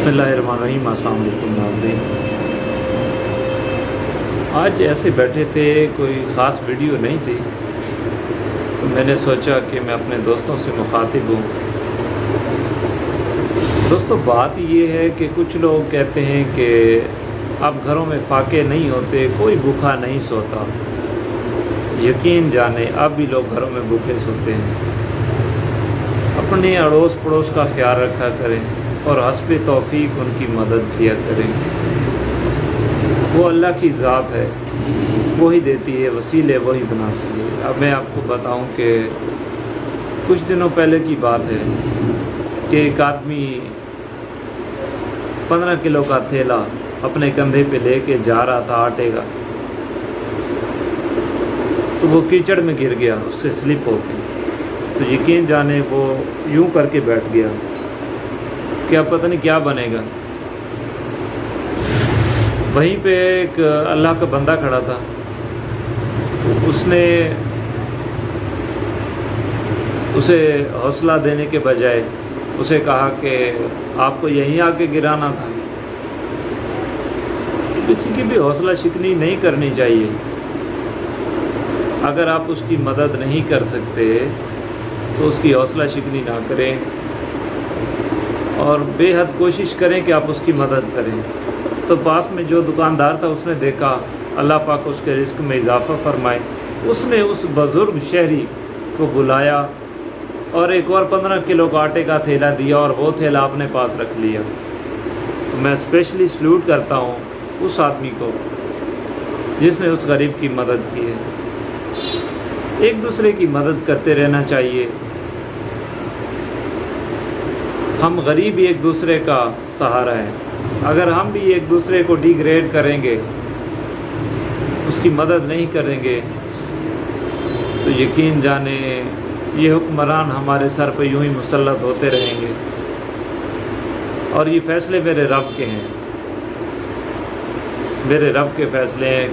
बिस्मिल्लाहिर्रहमानिर्रहीम। अस्सलाम वालेकुम नाज़रीन। आज ऐसे बैठे थे, कोई ख़ास वीडियो नहीं थी, तो मैंने सोचा कि मैं अपने दोस्तों से मुखातिब हूँ। दोस्तों, बात ये है कि कुछ लोग कहते हैं कि अब घरों में फाके नहीं होते, कोई भूखा नहीं सोता। यकीन जाने अब भी लोग घरों में भूखे सोते हैं। अपने अड़ोस पड़ोस का ख्याल रखा करें और हस्ब तौफीक उनकी मदद किया करें। वो अल्लाह की ज़ात है, वही देती है वसीले, वही बनाती है। अब मैं आपको बताऊं कि कुछ दिनों पहले की बात है कि एक आदमी 15 किलो का थैला अपने कंधे पे लेके जा रहा था आटे का, तो वो कीचड़ में गिर गया, उससे स्लिप हो गई। तो यकीन जाने वो यूं करके बैठ गया कि अब पता नहीं क्या बनेगा। वहीं पे एक अल्लाह का बंदा खड़ा था, तो उसने उसे हौसला देने के बजाय उसे कहा कि आपको यहीं आके गिराना था। किसी की भी हौसला शिकनी नहीं करनी चाहिए। अगर आप उसकी मदद नहीं कर सकते तो उसकी हौसला शिकनी ना करें और बेहद कोशिश करें कि आप उसकी मदद करें। तो पास में जो दुकानदार था, उसने देखा, अल्लाह पाक उसके रिस्क में इजाफ़ा फरमाए, उसने उस बुज़ुर्ग शहरी को बुलाया और एक और 15 किलो का आटे का थैला दिया और वो थैला अपने पास रख लिया। तो मैं स्पेशली सल्यूट करता हूँ उस आदमी को जिसने उस गरीब की मदद की है। एक दूसरे की मदद करते रहना चाहिए। हम गरीब ही एक दूसरे का सहारा है। अगर हम भी एक दूसरे को डिग्रेड करेंगे, उसकी मदद नहीं करेंगे, तो यकीन जाने ये हुक्मरान हमारे सर पर यूं ही मुसल्लत होते रहेंगे। और ये फ़ैसले मेरे रब के हैं, मेरे रब के फ़ैसले हैं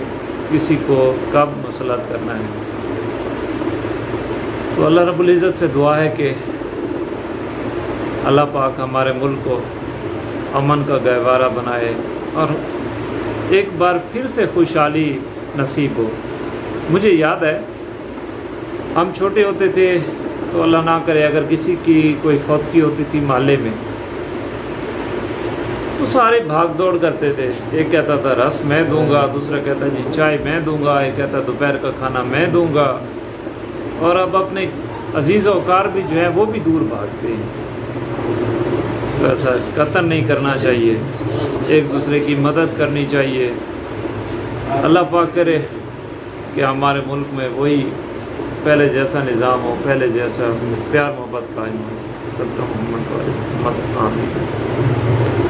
किसी को कब मुसल्लत करना है। तो अल्लाह रब्बुल इज़्ज़त से दुआ है कि अल्लाह पाक हमारे मुल्क को अमन का गहवारा बनाए और एक बार फिर से खुशहाली नसीब हो। मुझे याद है, हम छोटे होते थे तो अल्लाह ना करे अगर किसी की कोई फौतगी होती थी मोहल्ले में, तो सारे भाग दौड़ करते थे। एक कहता था रस मैं दूंगा, दूसरा कहता जी चाय मैं दूंगा, एक कहता दोपहर का खाना मैं दूंगा। और अब अपने अजीज़ वकार भी जो है वो भी दूर भागते हैं। तो ऐसा कतन नहीं करना चाहिए, एक दूसरे की मदद करनी चाहिए। अल्लाह पाक करे कि हमारे मुल्क में वही पहले जैसा निज़ाम हो, पहले जैसा प्यार मोहब्बत कायम हो। सबका मोहम्मद आमीन।